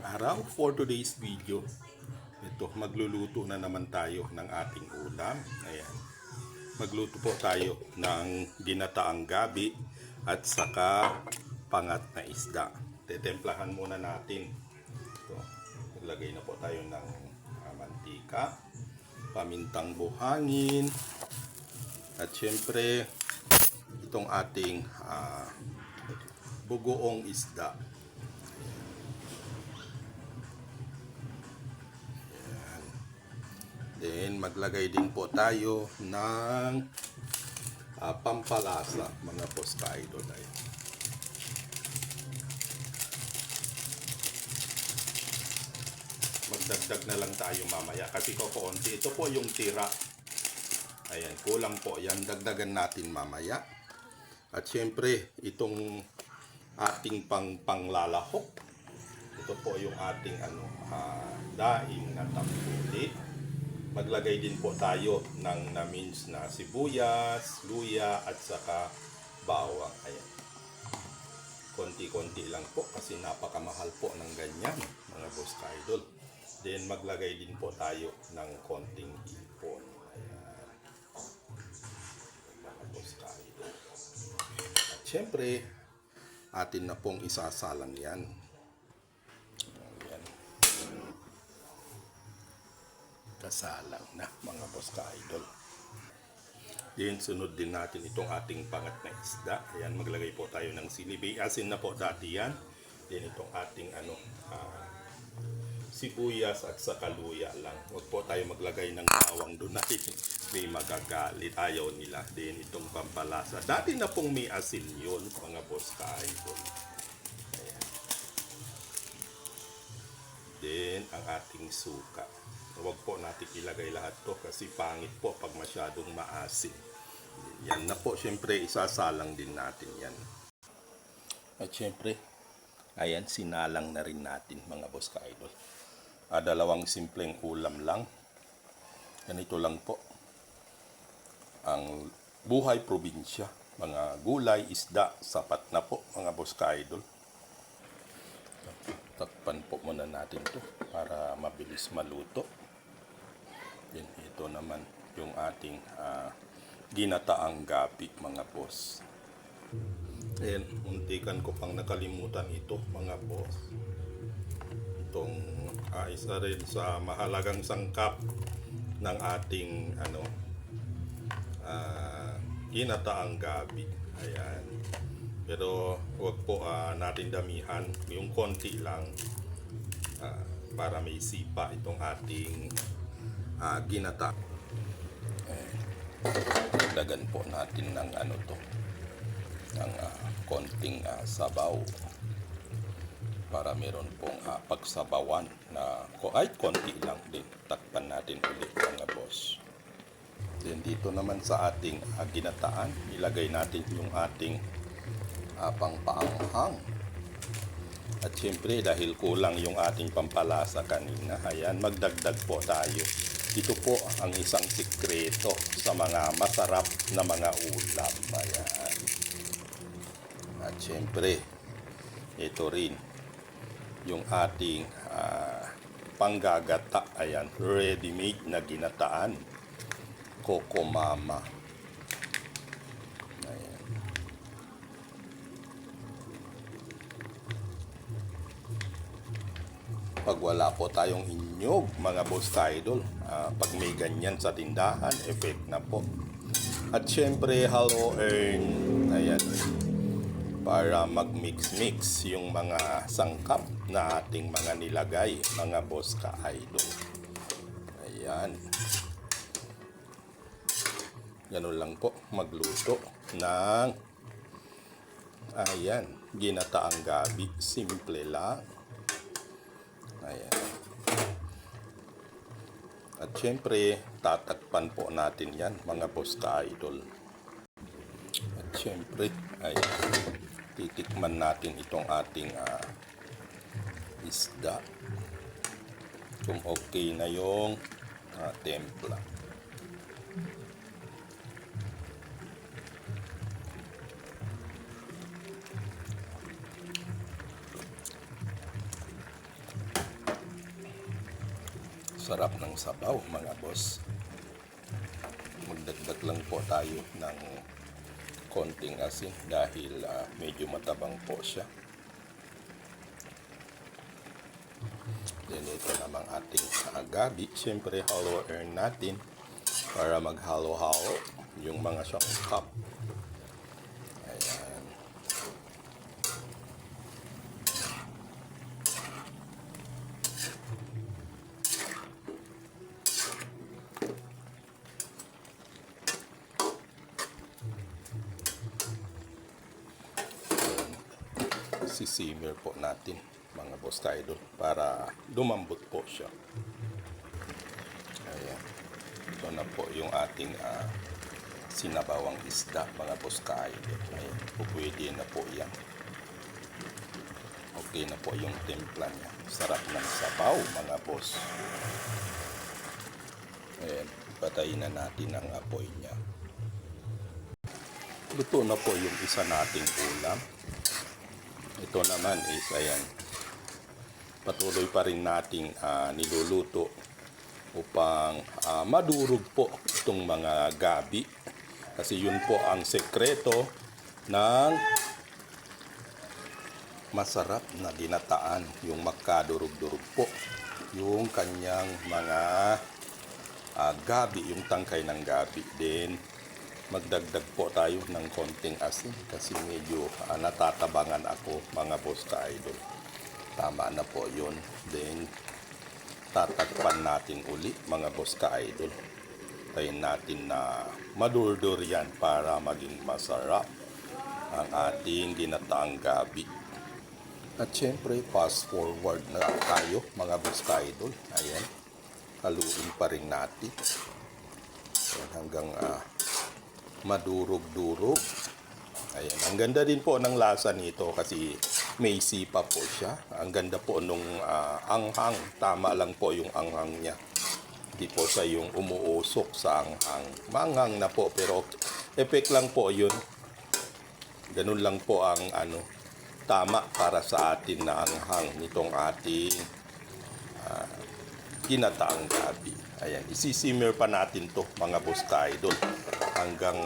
araw for today's video. Ito, magluluto na naman tayo ng ating ulam. Ayan. Magluto po tayo ng ginataang gabi at saka pangat na isda. Tetemplahan muna natin. Ito, maglagay na po tayo ng mantika, pamintang buhangin, at syempre itong ating bugoong isda. Then maglagay din po tayo ng pampalasa, mga boss ka-idol. Magdagdag na lang tayo mamaya kasi kokonti. Ito po yung tira. Ayan, kulang po yan. Dagdagan natin mamaya. At syempre, itong ating panglalahok. Ito po yung ating daing na tampuli. Maglagay din po tayo ng na-mince na sibuyas, luya at saka bawang. Ayan. Konti-konti lang po kasi napakamahal po ng ganyan, mga boss ka-idol. Then maglagay din po tayo ng konting ipon. Ayan. Mga boss ka-idol. At syempre, atin na pong isasalang yan. Kasalang na, mga boss ka-idol. Then sunod din natin itong ating pangat na isda. Ayan, maglagay po tayo ng sili. Asin na po dati yan. Then itong ating sibuyas at saka luya lang. Huwag po tayo maglagay ng bawang doon natin. May magagalit, ayaw nila. Then itong pampalasa. Dati na pong may asin yun, mga boss ka-idol. Ayan. Then ang ating suka. Huwag po natin ilagay lahat to kasi pangit po pag masyadong maasim. Yan na po, syempre isasalang din natin yan. At syempre, ayan, sinalang na rin natin, mga boss ka-idol. Dalawang simpleng ulam lang. Ganito lang po ang buhay probinsya. Mga gulay, isda, sapat na po, mga boss ka-idol. Takpan po muna natin to para mabilis maluto. Then ito naman yung ating ginataang gabi, mga boss. Ayan, muntikan ko pang nakalimutan ito, mga boss. Itong isa rin sa mahalagang sangkap ng ating ginataang gabi. Ayan. Pero huwag po natin damihan, yung konti lang para may sipa itong ating ginata. Dagdagan po natin ng ng konting sabaw para meron pong pagsabawan na ay konti lang din. Takpan natin ulit, mga boss. Then dito naman sa ating ginataan, ilagay natin yung ating pangpaanghang. At syempre dahil kulang yung ating pampalasa kanina, ayan, magdagdag po tayo. Ito po ang isang sikreto sa mga masarap na mga ulam. Ayan. At syempre, ito rin yung ating panggagata. Ayan, ready-made na ginataan. Coco Mama. Ayan. Pag wala po tayong inyog, mga boss ka-idol, pag may ganyan sa tindahan, effect na po. At syempre, halo earn. Ayan. Para mag-mix-mix yung mga sangkap na ating mga nilagay, mga boss ka-idol. Ayan. Ganun lang po, magluto ng ayan, ginataang gabi. Simple lang. Ayan. At syempre, tatakpan po natin yan, mga boss ka-idol. At syempre, ayan, titikman natin itong ating isda. Kung okay na yung templa. Sarap ng sabaw mga boss. Magdagdag lang po tayo ng konting asin dahil medyo matabang po siya. Then ito namang ating gabi. Siyempre halo-air natin para maghalo-halo yung mga sangkap. Ayan. Sisimmer po natin mga boss idol para lumambot po siya. Ayan. Ito na po yung ating sinabawang isda mga boss idol. Ayan. Pwede na po yan. Okay na po yung timpla niya. Sarap ng sabaw mga boss. Ayan. Patayin na natin ang apoy niya. Luto na po yung isa nating ulam. Ito naman is ayan, patuloy pa rin nating niluluto upang madurog po itong mga gabi. Kasi yun po ang sekreto ng masarap na ginataan, yung magkadurog-durog po yung kanyang mga gabi, yung tangkay ng gabi. Then magdagdag po tayo ng konting asin kasi medyo natatabangan ako mga boss ka-idol. Tama na po yun. Then tatakpan natin uli mga boss ka-idol. Tayin natin na madurdur yan para maging masarap ang ating ginataang gabi. At syempre fast forward na tayo mga boss ka-idol. Ayan, haluin pa rin natin. Ayan, hanggang madurog-durog. Ayan, ang ganda din po ng lasa nito kasi may sipa po siya. Ang ganda po nung anghang. Tama lang po yung anghang niya. Hindi po siya yung umuusok sa anghang. Manghang na po pero effect lang po yun. Ganun lang po ang tama para sa atin na anghang nitong ating ginataang gabi. Ayan, isisimmer pa natin to mga boss ka-idol hanggang